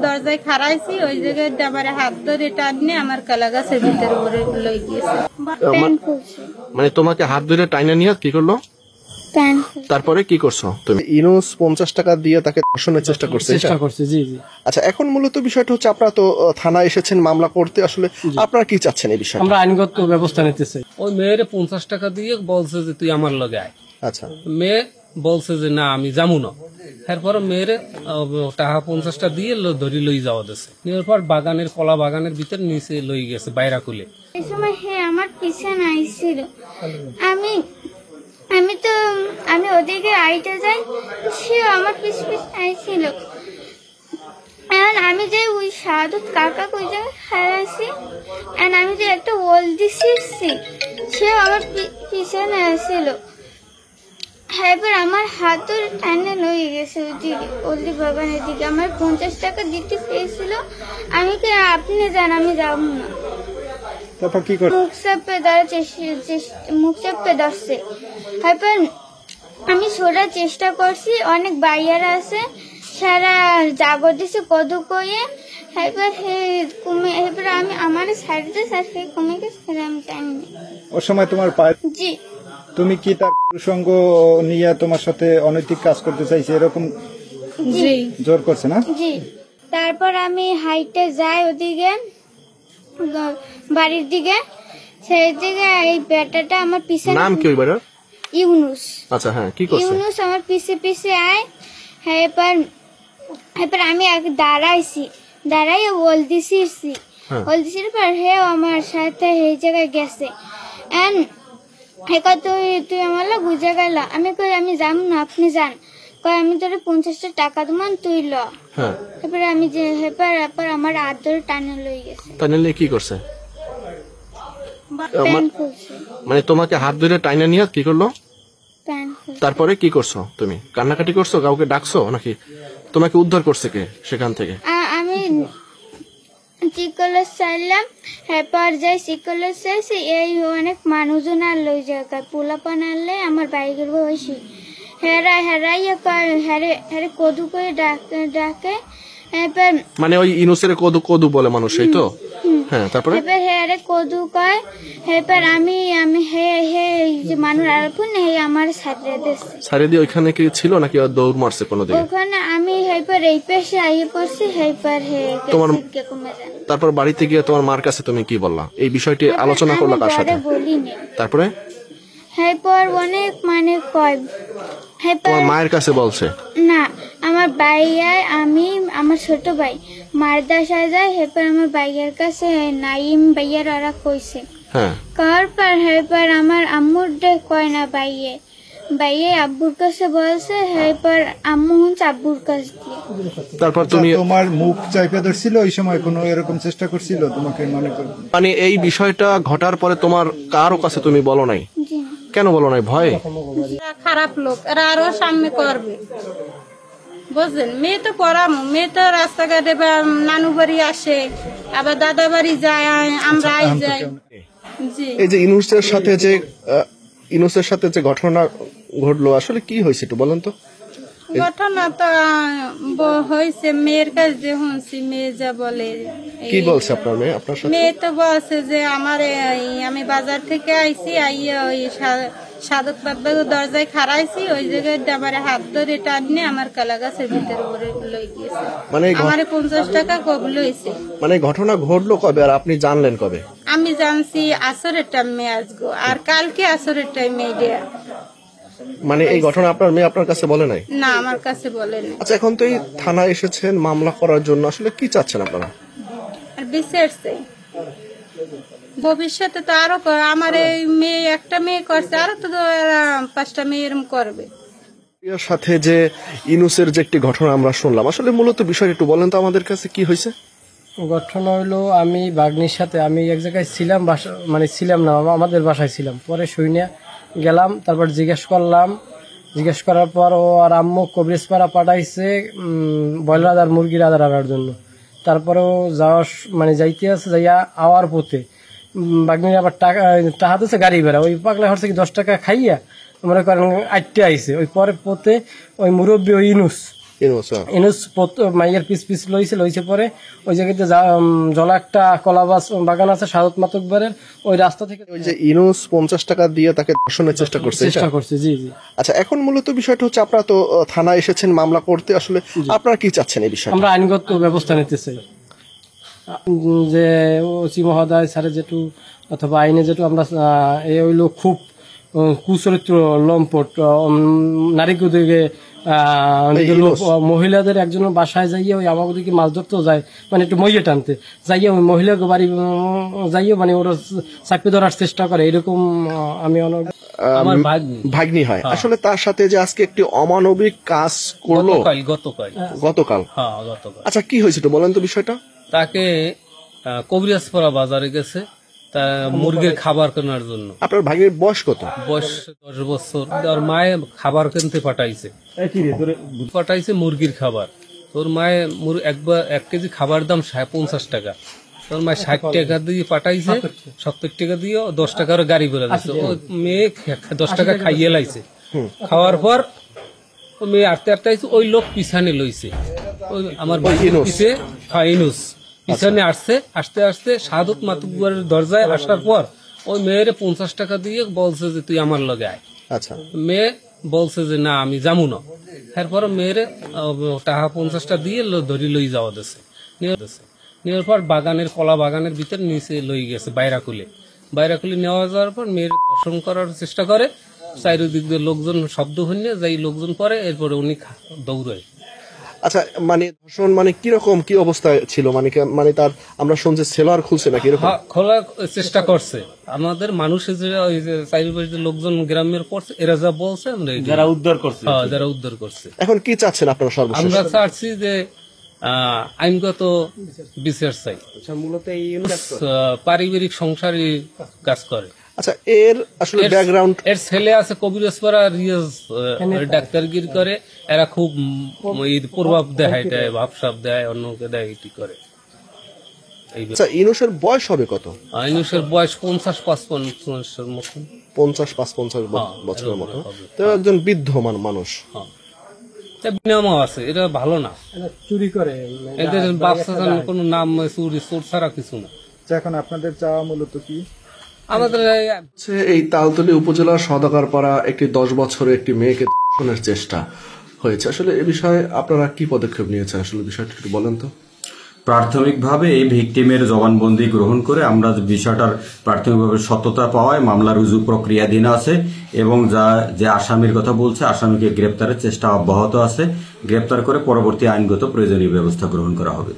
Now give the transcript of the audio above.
দরজায় খাড়াইছি, ওই জায়গায় ডাবারে হাত ধরে টানে আমার কলা গাছের ভিতরে ওরে লই গিয়েছে। মানে তোমাকে হাত ধরে টাইনা নিয়ে কি করলো? তারপরে কি করছো তুমি? ইনুস 50 টাকা দিয়ে তাকে ধর্ষণের চেষ্টা করছে। জি জি। আচ্ছা, এখন মূলত বিষয়টা হচ্ছে আপনারা তো থানায় এসেছেন মামলা করতে, আসলে আপনারা কি চাচ্ছেন এই বিষয়ে? আমরা আইনগত ব্যবস্থা নিতে চাই। ওই মেয়েরে 50 টাকা দিয়ে বলছে যে তুই আমার লগে আয়। আচ্ছা, মেয়ে বলছে যে না আমি যাবো না। এরপর মেয়েরে টাকা 50টা দিয়ে ধরি লই যাওয়া দিচ্ছে। নেওয়ার পর বাগানের কলা বাগানের ভিতর নিচে লই গেছে বাইরা খুলে। এই সময় আমার পিছনে আইছিল, আমি ওদিকে আইতে যাই, সে আমার পিছনে আইছিল। আমি যে ওই সাধুত কাকা কই জায়গায় হারাইছি, আমি যে একটা ওল দিছি, সে আমার পিছনে আসছিল। এবার আমার হাতের টানে লয়ে গেছে ওইদিকে, ওলদি বাগানের দিকে। আমার 50 টাকা দিতে চেয়েছিল, আমি কি আপনি যান, আমি যাবো না। মুখ চাপে ধরছে। এবার আমি ছোড়ার চেষ্টা করছি, অনেক বাইয়ারা আছে, সারা জাগর দিছে কদু কয়ে। এবার আমি আমার সাইডে সাইডে কমে গেছে, আমি জানি ও সময় তোমার পায়ে জি। তুমি কি তার প্রসঙ্গ নিয়ে তোমার সাথে অনৈতিক কাজ করতে চাইছে এরকম জি জোর করছে না? জি। তারপর আমি হাইটে যাই ওদিকে বাড়ির দিকে, সেই দিকে এই বেটাটা আমার পিছনে। নাম কি ওই বেটার? ইউনুস। আচ্ছা, হ্যাঁ, কি করছে? ইউনুস আমার পিছে আয়। হ্যাঁ, এবার আমি দাঁড়াইছি, দাঁড়াই ওল দিছি, পর হে আমার সাথে এই জায়গায় গেছে। তুই আমার লোক বুঝে গেল। আমি কই আমি যাম না, আপনি যান। কই আমি তোর 50 টাকা দমান, তুই ল। এবার আমি যে এবার আমার হাত ধরে টানে লই গেছে। টানে কি করছে? মানে তোমাকে হাত ধরে টাইনা নিয়ে কি করলো? তারপরে কি করছো তুমি? কান্নাকাটি করছো? কাউকে ডাকছো নাকি? তোমাকে উদ্ধার করছে কে সেখান থেকে? আমি চিকলস চাইলাম, এরপর যাই চিকলস চাইছি, এই অনেক মানুষজন আর লই জায়গায় পোলাপান আনলে আমার বাইকের বয়সী হেরে কদু করে ডাকে। এবার মানে ওই ইনুসের কদু কদু বলে মানুষ, এই তো? হ্যাঁ, তারপরে এবার হেরে কদু কয়। এবার আমি যে মানুষ আলপুন আমার ছাড়িয়ে দিয়ে ওইখানে কি ছিল নাকি দৌড় মারছে কোনো দিকে? ওখানে আমি এবার এই পেশে আইয়ে পড়ছি। তোমার তারপর বাড়িতে গিয়ে তোমার মার কাছে তুমি কি বললা? এই বিষয়টি আলোচনা করলা কার সাথে? বলিনি। তারপরে এরপর অনেক মানে কয় তোমার মায়ের কাছে বলছে না, আমার ভাইয়া আমি আমার ছোট ভাই মারদাসা যায়। এরপর আমার ভাইয়ার কাছে নাইম ভাইয়ার ওরা কইছে। কর পর এরপর আমার আম্মুর কয় না, ভাইয়ে আব্বুর কাছে বলছে। এরপর আম্মু হচ্ছে আব্বুর কাছে দিয়ে। তারপর তুমি তোমার মুখ চাইপে ধরছিল ওই সময় কোনো এরকম চেষ্টা করছিল তোমাকে? মানে এই বিষয়টা ঘটার পরে তোমার কারো কাছে তুমি বলো নাই? কেন বলো নাই? ভয়? খারাপ লোক, এরা আরো সামনে করবে, বুঝলেন? মেয়ে তো পড়ামো, মেয়ে তো রাস্তাঘাটে নানু বাড়ি আসে, আবার দাদা বাড়ি যায়, আমরা যাই। এই যে ইনুসের সাথে যে ঘটনা ঘটলো, আসলে কি হয়েছে একটু বলেন তো? ঘটনা তো হয়েছে মেয়ের কাছে যে শুনছি, মেয়ে যা বলে। কি বলছে আপনার মেয়ে আপনার সাথে? মেয়ে তো বলছে যে আমি বাজার থেকে আইছি, আইয়া ওই সাধক বাবার দরজায় খাড়াইছি, ওই জায়গায় ডাবারে হাত ধরে টানে আমার কলা গাছের ভিতরে ওরে লই গিয়েছে। মানে আমার 50 টাকা কব লইছে। মানে ঘটনা ঘটলো কবে আর আপনি জানলেন কবে? আমি জানছি আসরের টাইমে আসবো, আর কালকে আসরের টাইমে। মানে এই ঘটনা আপনার মেয়ে আপনার কাছে বলে নাই? না, আমার কাছে বলেনি। আচ্ছা, এখন তো এই থানায় এসেছেন মামলা করার জন্য, আসলে কি চাচ্ছেন আপনারা? আর বিচার চাই। ভবিষ্যতে তো আরো আমার এই মেয়ে একটা মেয়ে করছে, আরো তো 5টা মেয়ে এরকম করবে। এর সাথে যে ইনুসের যে একটি ঘটনা আমরা শুনলাম, আসলে মূলত বিষয়টা একটু বলেন তো আমাদের কাছে, কি হয়েছে? ঘটনা হইলো আমি বাগনির সাথে আমি এক জায়গায় ছিলাম, মানে ছিলাম না, আমাদের বাসায় ছিলাম। পরে শুইনা গেলাম, তারপর জিজ্ঞেস করলাম, জিজ্ঞেস করার পর ও আর আম্মু কবরেজপাড়া পাঠাইছে ব্রয়লার আর মুরগির আদার আনার জন্য। তারপরেও যাইতে আছে, যাইয়া আওয়ার পথে বাগনির আবার টাকা দিচ্ছে গাড়ি ভাড়া, ওই পাগলা হচ্ছে কি 10 টাকা খাইয়া মনে করেন 8টে আইছে। ওই পরে পথে ওই মুরব্বী ওই ইনুস ইনুস মাইয়ার পিস লইছে পরে ওই জায়গাতে জলা একটা কলা বাগান আছে সাদত মাতকবারের, ওই রাস্তা থেকে ওই যে ইনুস 50 টাকা দিয়ে তাকে ধর্ষণের চেষ্টা করছে। জি। আচ্ছা, এখন মূলত বিষয়টা হচ্ছে আপনারা তো থানায় এসেছেন মামলা করতে, আসলে আপনারা কি চাচ্ছেন এই বিষয়ে? আমরা আইনগত ব্যবস্থা নিতে চাই, যে ওসি মহোদয় স্যারের যেটু অথবা আইনে যেটু আমরা এই হইলো খুব কুচরিত্র লম্পট নারীকে দিকে মহিলাদের একজনের বাসায় যাইয়ে ওই আমাকে দিকে মাছ ধরতেও যায়, মানে একটু মইয়ে টানতে যাইয়ে ওই মহিলাকে বাড়ি যাইয়ে মানে ওরা চাপে ধরার চেষ্টা করে, এরকম আমি আমার ভাগ্নি হয়। আসলে তার সাথে যে আজকে একটি অমানবিক কাজ করলো গতকাল। আচ্ছা, কি হয়েছে একটু বলেন তো বিষয়টা। তাকে কবিরাজপাড়া বাজারে গেছে তা মুরগির খাবার কেনার জন্য। আপনার ভাগ্নির বয়স কত? বয়স 10 বছর। আর মায়ে খাবার কিনতে পাঠাইছে মুরগির খাবার। তোর মায়ে 1 কেজি খাবার দাম 50 টাকা, তোর মায়ে 60 টাকা দিয়ে পাঠাইছে, 70 টাকা দিয়ে 10 টাকার গাড়ি বেড়া দিচ্ছে। ও মেয়ে 10 টাকা খাইয়ে লাইছে। খাওয়ার পর ও মেয়ে আটতে আইছে, ওই লোক পিছানে লইছে, ওই আমার পিছে ইনুস পিছনে আসতে সাদত মাতব্বরের দরজায় আসার পর ওই মেয়ের 50 টাকা দিয়ে বলছে যে তুই আমার লগে আয়। আচ্ছা, মেয়ে বলছে যে না আমি যাবো না। এরপর মেয়ের টাকা 50টা দিয়ে ধরি লই যাওয়া দিছে। নেওয়ার পর কলা বাগানের ভিতরে নিচে লই গেছে বাইরাকুলে নেওয়া যাওয়ার পর মেয়ের দর্শন করার চেষ্টা করে, চারিদিক দিয়ে লোকজন শব্দ হইলে যাই লোকজন পরে, এরপরে উনি দৌড়ায়। আচ্ছা, মানে ধর্ষণ মানে কিরকম কি অবস্থায় ছিল? মানে তার আমরা শুনছি সেলার খুলছে নাকি এরকম? খোলার চেষ্টা করছে। আমাদের মানুষের যে ওই যে চারিপাশে লোকজন গ্রামের পড়ছে, এরা যা বলছে যারা উদ্ধার করছে। এখন কি চাচ্ছেন আপনারা সর্বশেষ? আমরা চাচ্ছি যে আইনগত বিচার চাই। মূলত পারিবারিক সংসারী কাজ করে। আচ্ছা, এর আসলে ব্যাকগ্রাউন্ড, এর ছেলে আছে কবিরাজপাড়া রিয়াজ ডাক্তারগিরি করে। এরা খুব প্রভাব দেয়, ভাবসাব দেয়, অন্যকে দেয়, এটি করে। আচ্ছা, ইনুসের বয়স হবে কত? ইনুসের বয়স 50-55 মতন, 50-55 বছরের মতো। তো একজন বৃদ্ধ মানুষ। বিনামও আছে, এটা ভালো না। চুরি করে এদের ব্যবসা কোনো নাম চোর ছাড়া কিছু না। এখন আপনাদের চাওয়া মূলত কি? আমাদের এই তালতলী উপজেলার সওদাগরপাড়া একটি 10 বছরের একটি মেয়েকে ধর্ষণের চেষ্টা হয়েছে। আসলে এই বিষয়ে আপনারা কি পদক্ষেপ নিয়েছেন? আসলে বিষয়টা একটু বলেন তো। প্রাথমিকভাবে এই ভিকটিমের জবানবন্দি গ্রহণ করে আমরা বিষয়টার প্রাথমিকভাবে সত্যতা পাওয়ায় মামলা রুজু প্রক্রিয়াধীন আছে এবং যে আসামির কথা বলছে আসামিকে গ্রেপ্তারের চেষ্টা অব্যাহত আছে। গ্রেপ্তার করে পরবর্তী আইনগত প্রয়োজনীয় ব্যবস্থা গ্রহণ করা হবে।